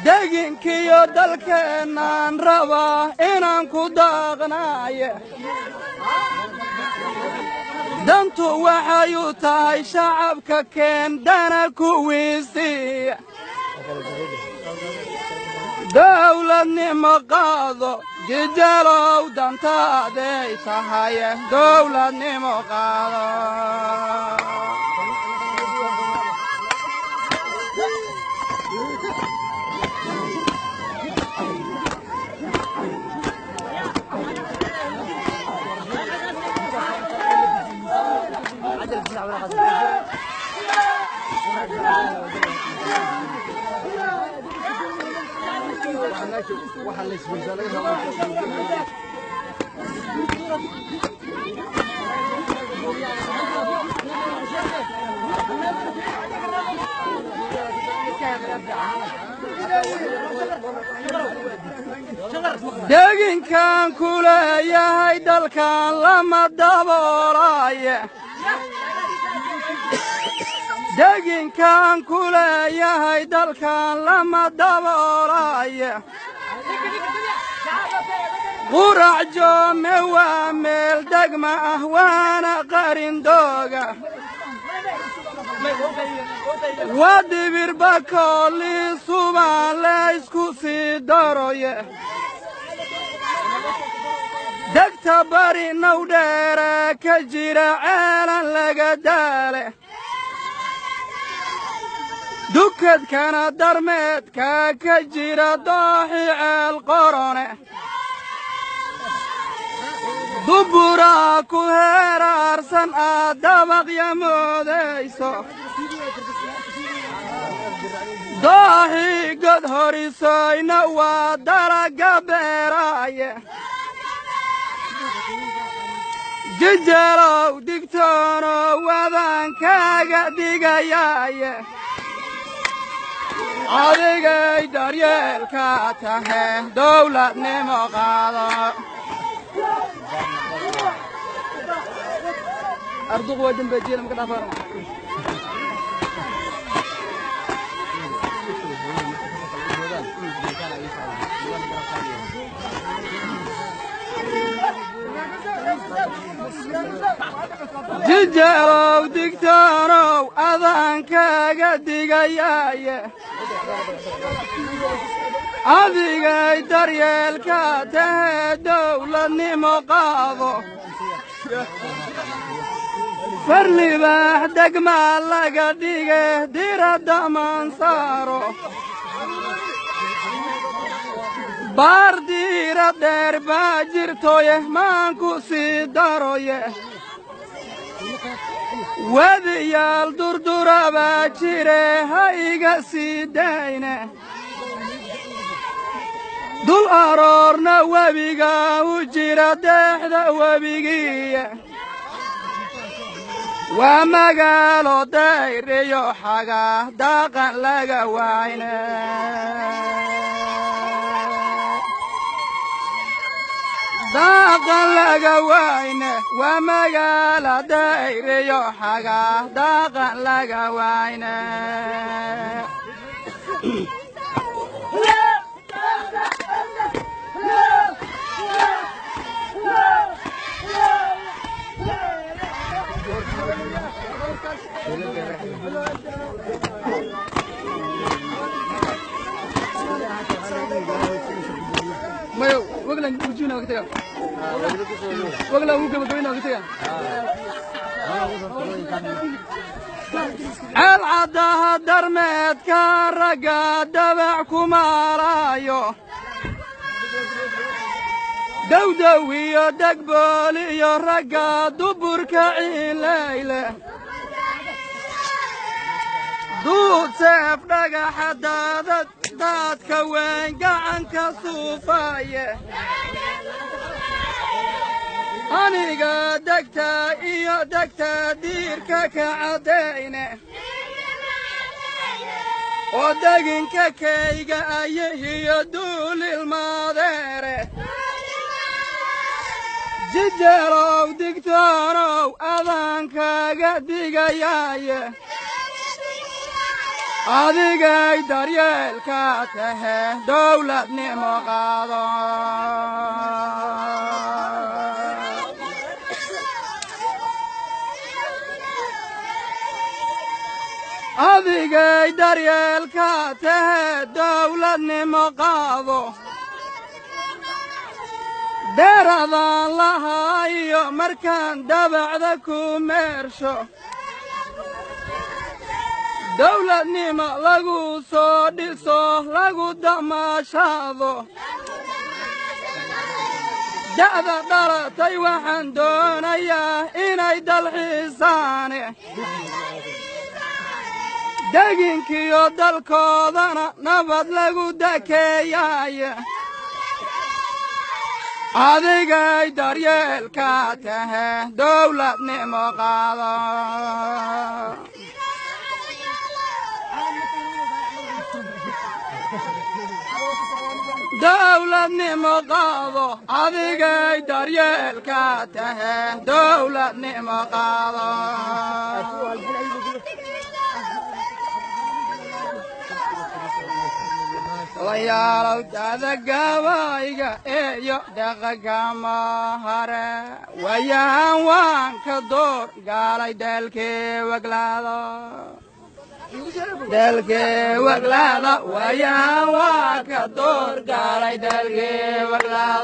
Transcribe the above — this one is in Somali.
deginkiyo dalkeenaan rabaa inaan ku daaqnaaye dantu waxay u tahay shacabka keendana kuwiisii dawladnimo qaado jijalow dantaaday tahaye dawladnimo qaado deginkan kuleeyahay dalkan lama daboolaaye deginkan kuleeyahay dalkan lama daboolaaye qurac joome waa meel degma ah waana qarindooga waa dibirba koolii subaan laysku sii daroye degta bari nawdheera ka jira ceelan laga daale dukadkana darmeedka ka jira dooxi ceel qorone duburaa ku heeraarsan aad dabaqya moodayso dooxii god horisoyna waa dalaga beeraaye jijalow digtoonow wadaan kaaga digayaaye adigay daryeelka tahe dawladnimo qaado أرضو ودم بجيل مكان أفرم جيجارو دكتورو أذان كاقدي قياية أذيقاي دريال كاته دولة نمقاضو فرلي بحدك ما لقى ديقه دير الدمان صارو بار دير الدير باجرتو يهمانكو سيدارو يه وذيال دردورا باجره هايقا سيداينه دول أرورنا وبيقا وجيرا دحدا وبيقية ومقالو دايريو حقا داقا لغا وعينا داقا لغا وعينا ومقالو دايريو حقا داقا لغا وعينا Mayo, wagla ujuna waktiga. Wagla uga magawina waktiga. العدها درمت كرقا دبع كمارايو دودوي دقبولي رقا دبر كعين ليلة دود سيف لقا حدادت داد كوين قعنك صوفاية أنيقا دكتا إيا دكتا ديركا كعدينة ودقنك كيقا أيه يدول الماديرة ججرو دكتورو أذانكا قدقا يايه adigay daryeelka tahe dowladnimo qaado adigay daryeelka tahe dowladnimo qaado deeradan lahaayo markaan dabacda ku meersho dowladnimo lagu soo dhiso lagu damaashaado da'da dhalatay waxaan doonayaa inay dalxiisaane deginkiyo dalkoodana nabad lagu dakeeyaaye adigay daryeelka tahe dowladnimo qaado dowladnimo qaado adigay daryeelka tahe dowladnimo qaado layaalow dada gabayga eeyo dhaqagama hare wayahan waan ka door gaalay dalkee waglaado wayahan waan ka door gaalay dalkee waglaado